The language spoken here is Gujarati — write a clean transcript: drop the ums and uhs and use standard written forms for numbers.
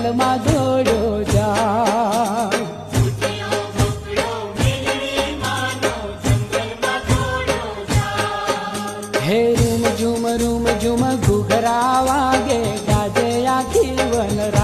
જંગલમાં દોડ્યો જાય. હે રૂમ ઝુમ ઘૂઘરા વાગે ગાજે આખી વનરા.